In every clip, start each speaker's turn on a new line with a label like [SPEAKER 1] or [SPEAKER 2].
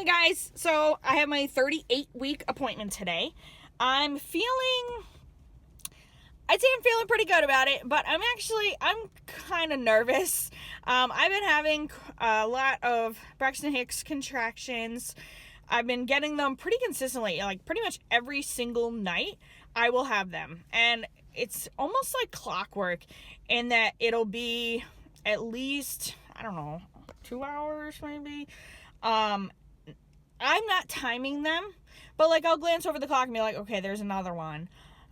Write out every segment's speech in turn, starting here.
[SPEAKER 1] guys, so I have my 38-week appointment today. I'd say I'm feeling pretty good about it, but I'm kind of nervous. I've been having a lot of Braxton Hicks contractions. I've been getting them pretty consistently, like pretty much every single night I will have them. And it's almost like clockwork in that it'll be at least, I don't know, 2 hours maybe. I'm not timing them, but like I'll glance over the clock and be like, okay, there's another one.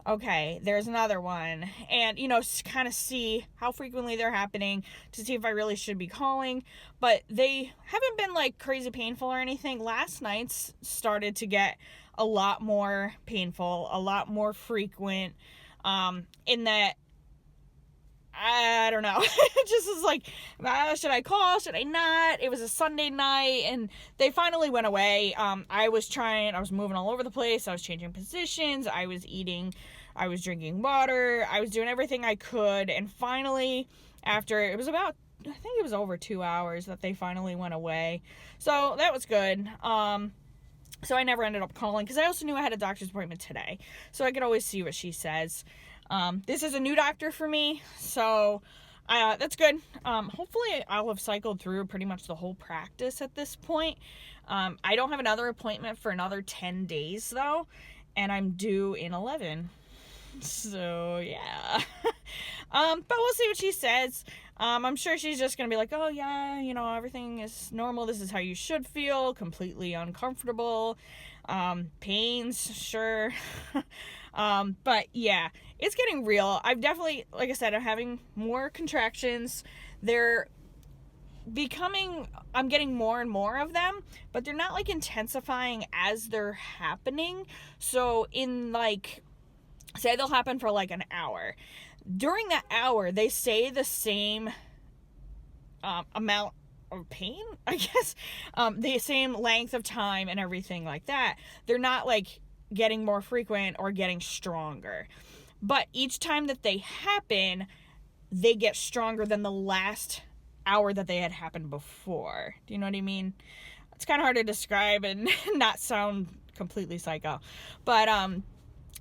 [SPEAKER 1] Okay, there's another one. And, kind of see how frequently they're happening to see if I really should be calling. But they haven't been like crazy painful or anything. Last night's started to get a lot more painful, a lot more frequent, in that I don't know. It just was like, should I call? Should I not? It was a Sunday night, and they finally went away. I was moving all over the place. I was changing positions. I was eating. I was drinking water. I was doing everything I could. And finally, after it was about, I think it was over 2 hours that they finally went away. So that was good. So I never ended up calling because I also knew I had a doctor's appointment today. So I could always see what she says. This is a new doctor for me, so that's good. Hopefully I'll have cycled through pretty much the whole practice at this point. I don't have another appointment for another 10 days, though, and I'm due in 11. So, yeah. But we'll see what she says. I'm sure she's just going to be like, oh, yeah, everything is normal. This is how you should feel. Completely uncomfortable. Pains, sure. But yeah, it's getting real. I've definitely, like I said, I'm having more contractions. I'm getting more and more of them, but they're not like intensifying as they're happening. So say they'll happen for like an hour. During that hour, they say the same amount of pain, I guess, the same length of time and everything like that. They're not like getting more frequent or getting stronger. But each time that they happen, they get stronger than the last hour that they had happened before. Do you know what I mean? It's kind of hard to describe and not sound completely psycho. But,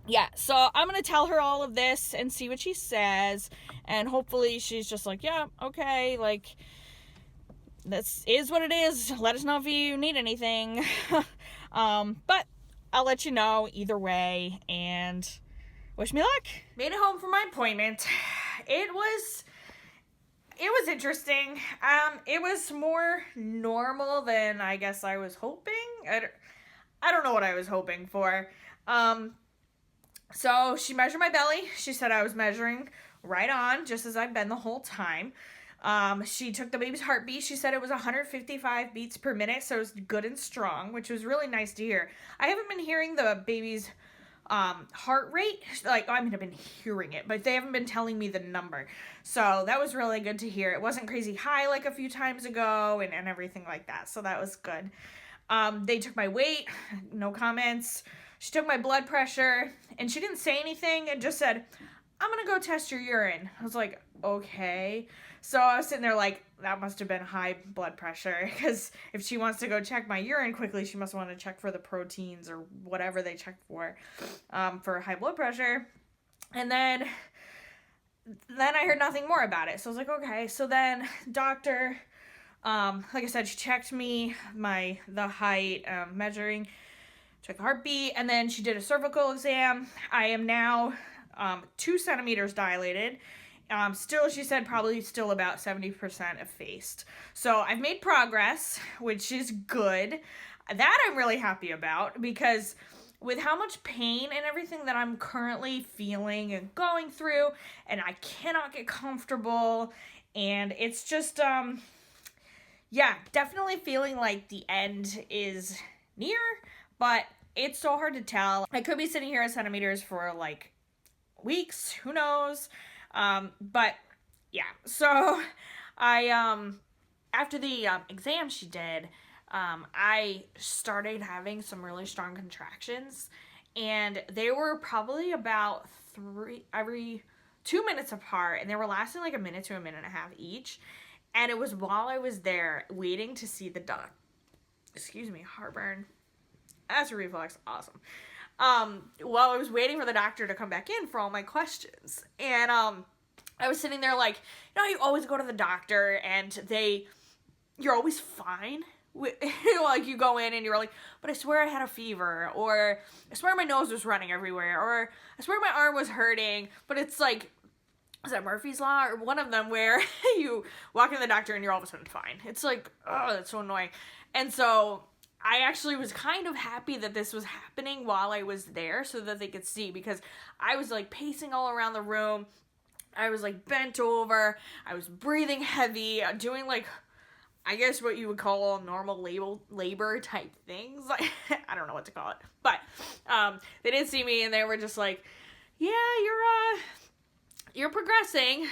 [SPEAKER 1] yeah, so I'm going to tell her all of this and see what she says. And hopefully she's just like, yeah, okay, like, this is what it is. Let us know if you need anything. But I'll let you know either way, and wish me luck. Made it home from my appointment. It was interesting. It was more normal than I guess I was hoping. I don't know what I was hoping for. So she measured my belly. She said I was measuring right on, just as I've been the whole time. She took the baby's heartbeat. She said it was 155 beats per minute, so it was good and strong, which was really nice to hear. I haven't been hearing the baby's heart rate. I've been hearing it, but they haven't been telling me the number. So that was really good to hear. It wasn't crazy high like a few times ago and everything like that. So that was good. They took my weight, no comments. She took my blood pressure, and she didn't say anything and just said, I'm going to go test your urine. I was like, okay. So I was sitting there like, that must have been high blood pressure, because if she wants to go check my urine quickly, she must want to check for the proteins or whatever they check for high blood pressure. And then I heard nothing more about it. So I was like, okay. So then doctor, like I said, she checked me, the height, measuring, checked the heartbeat, and then she did a cervical exam. I am now 2 centimeters dilated. Still, she said probably still about 70% effaced. So I've made progress, which is good. That I'm really happy about, because with how much pain and everything that I'm currently feeling and going through, and I cannot get comfortable, and it's just, definitely feeling like the end is near, but it's so hard to tell. I could be sitting here at centimeters for like weeks, who knows? But yeah, so I, after the exam she did, I started having some really strong contractions, and they were probably about every 2 minutes apart, and they were lasting like a minute to a minute and a half each. And it was while I was there waiting to see the excuse me, heartburn, acid reflux, awesome. While I was waiting for the doctor to come back in for all my questions. And, I was sitting there like, you always go to the doctor and you're always fine. Like, you go in and you're like, but I swear I had a fever, or I swear my nose was running everywhere, or I swear my arm was hurting, but it's like, is that Murphy's Law, or one of them where you walk into the doctor and you're all of a sudden fine. It's like, oh, that's so annoying. And so I actually was kind of happy that this was happening while I was there so that they could see, because I was like pacing all around the room. I was like bent over. I was breathing heavy, doing like, I guess what you would call normal labor type things. Like, I don't know what to call it. But they did see me and they were just like, yeah, you're progressing.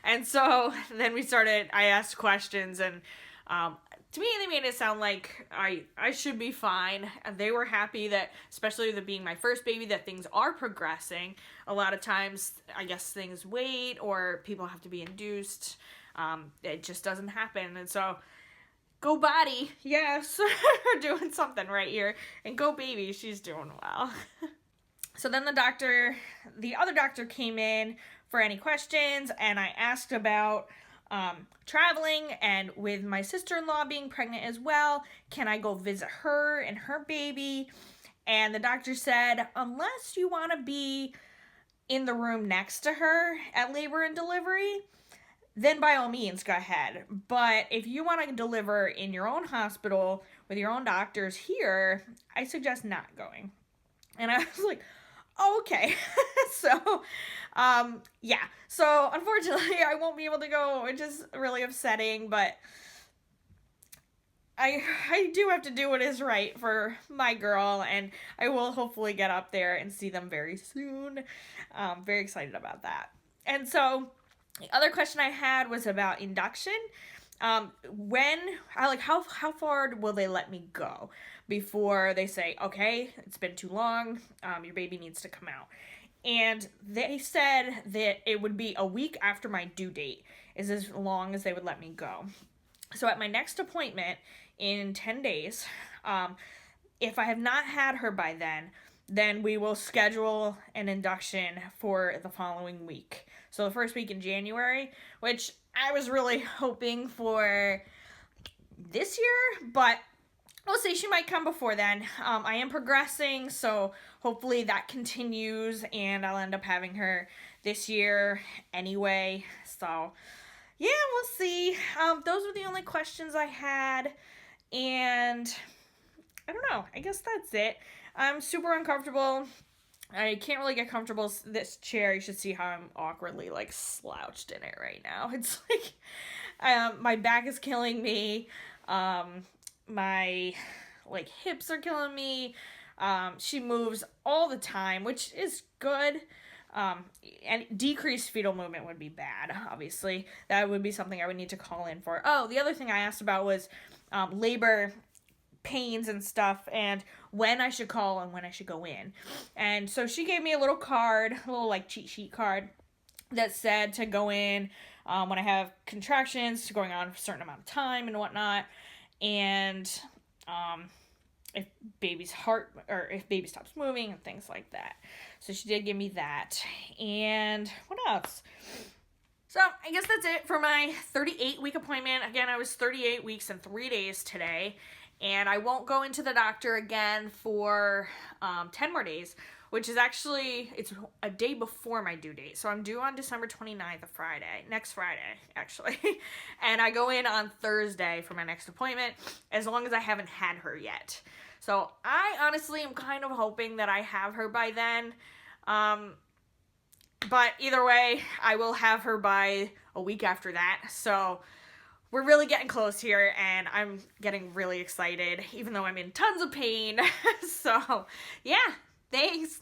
[SPEAKER 1] And so then I asked questions, and to me, they made it sound like I should be fine. And they were happy that, especially with it being my first baby, that things are progressing. A lot of times, I guess things wait, or people have to be induced. It just doesn't happen. And so, go body, yes, we're doing something right here. And go baby, she's doing well. So then the other doctor came in for any questions, and I asked about traveling, and with my sister-in-law being pregnant as well, can I go visit her and her baby? And the doctor said, unless you want to be in the room next to her at labor and delivery, then by all means, go ahead. But if you want to deliver in your own hospital with your own doctors here, I suggest not going. And I was like, oh, okay. So, yeah. So, unfortunately, I won't be able to go, which is really upsetting, but I do have to do what is right for my girl, and I will hopefully get up there and see them very soon. Very excited about that. And so, the other question I had was about induction. How far will they let me go before they say, okay, it's been too long, your baby needs to come out? And they said that it would be a week after my due date is as long as they would let me go. So at my next appointment in 10 days, if I have not had her by then we will schedule an induction for the following week. So the first week in January, which I was really hoping for this year, but we'll see. She might come before then. I am progressing, so hopefully that continues, and I'll end up having her this year anyway. So, yeah, we'll see. Those were the only questions I had, and I don't know. I guess that's it. I'm super uncomfortable. I can't really get comfortable. This chair, you should see how I'm awkwardly, like, slouched in it right now. It's like, my back is killing me. My, like, hips are killing me. She moves all the time, which is good. And decreased fetal movement would be bad, obviously. That would be something I would need to call in for. Oh, the other thing I asked about was, labor pains and stuff, and when I should call and when I should go in. And so she gave me a little card, a little like cheat sheet card that said to go in when I have contractions going on for a certain amount of time and whatnot, and if baby's heart or if baby stops moving and things like that. So she did give me that. And what else? So I guess that's it for my 38-week appointment. Again, I was 38 weeks and 3 days today. And I won't go into the doctor again for 10 more days, which is actually, it's a day before my due date. So I'm due on December 29th, next Friday, actually. And I go in on Thursday for my next appointment, as long as I haven't had her yet. So I honestly am kind of hoping that I have her by then. But either way, I will have her by a week after that. So we're really getting close here, and I'm getting really excited, even though I'm in tons of pain. So, yeah, thanks.